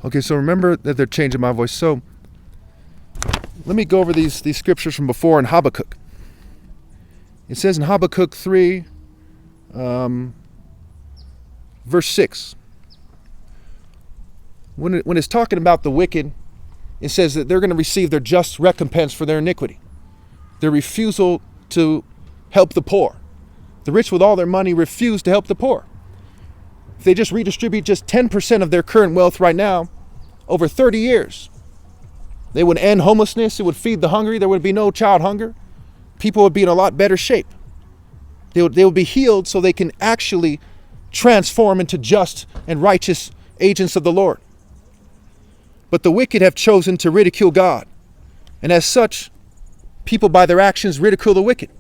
Okay, so remember that they're changing my voice. So let me go over these scriptures from before in Habakkuk. It says in Habakkuk 3, verse 6. When it's talking about the wicked, it says that they're going to receive their just recompense for their iniquity. Their refusal to help the poor. The rich with all their money refuse to help the poor. If they just redistribute just 10% of their current wealth right now, over 30 years, they would end homelessness, it would feed the hungry, there would be no child hunger. People would be in a lot better shape. They would be healed so they can actually transform into just and righteous agents of the Lord. But the wicked have chosen to ridicule God. And as such, people by their actions ridicule the wicked.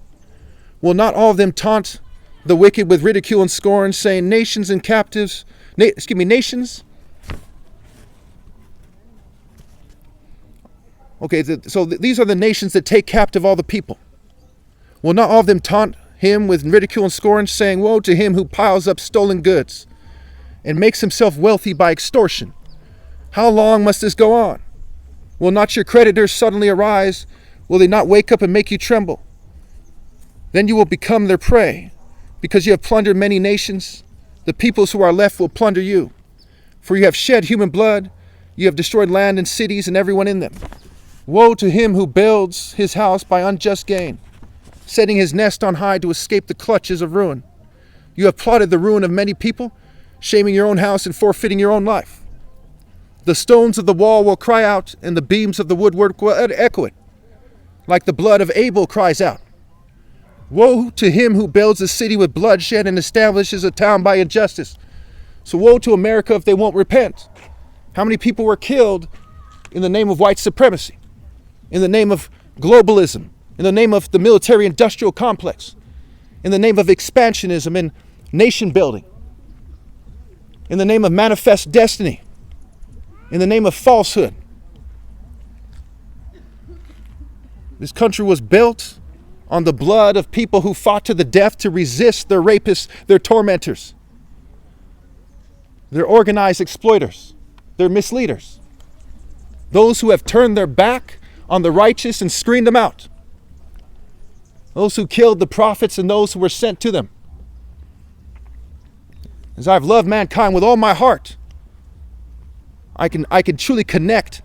Will not all of them taunt the wicked with ridicule and scorn, saying, nations and captives, nations. Okay, so these are the nations that take captive all the people. Will not all of them taunt him with ridicule and scorn, saying, woe to him who piles up stolen goods and makes himself wealthy by extortion? How long must this go on? Will not your creditors suddenly arise? Will they not wake up and make you tremble? Then you will become their prey, because you have plundered many nations. The peoples who are left will plunder you. For you have shed human blood, you have destroyed land and cities and everyone in them. Woe to him who builds his house by unjust gain, setting his nest on high to escape the clutches of ruin. You have plotted the ruin of many people, shaming your own house and forfeiting your own life. The stones of the wall will cry out, and the beams of the woodwork will echo it, like the blood of Abel cries out. Woe to him who builds a city with bloodshed and establishes a town by injustice. So woe to America if they won't repent. How many people were killed in the name of white supremacy, in the name of globalism, in the name of the military-industrial complex, in the name of expansionism and nation building, in the name of manifest destiny, in the name of falsehood. This country was built on the blood of people who fought to the death to resist their rapists, their tormentors, their organized exploiters, their misleaders, those who have turned their back on the righteous and screened them out, those who killed the prophets and those who were sent to them. As I've loved mankind with all my heart, I can truly connect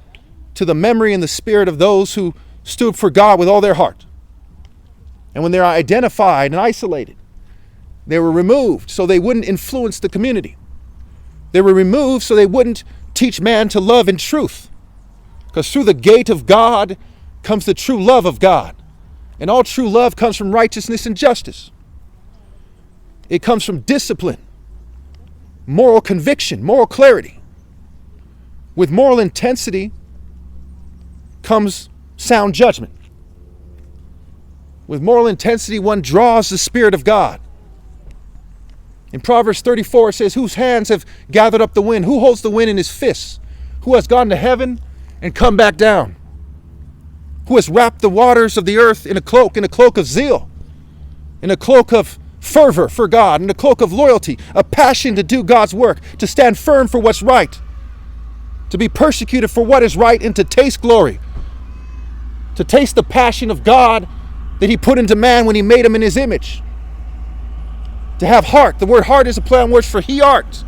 to the memory and the spirit of those who stood for God with all their heart. And when they're identified and isolated, they were removed so they wouldn't influence the community. They were removed so they wouldn't teach man to love in truth. Because through the gate of God comes the true love of God. And all true love comes from righteousness and justice. It comes from discipline, moral conviction, moral clarity. With moral intensity comes sound judgment. With moral intensity, one draws the Spirit of God. In Proverbs 34, it says, whose hands have gathered up the wind? Who holds the wind in his fists? Who has gone to heaven and come back down? Who has wrapped the waters of the earth in a cloak of zeal, in a cloak of fervor for God, in a cloak of loyalty, a passion to do God's work, to stand firm for what's right, to be persecuted for what is right, and to taste glory, to taste the passion of God that he put into man when he made him in his image. To have heart. The word heart is a play on words for he art.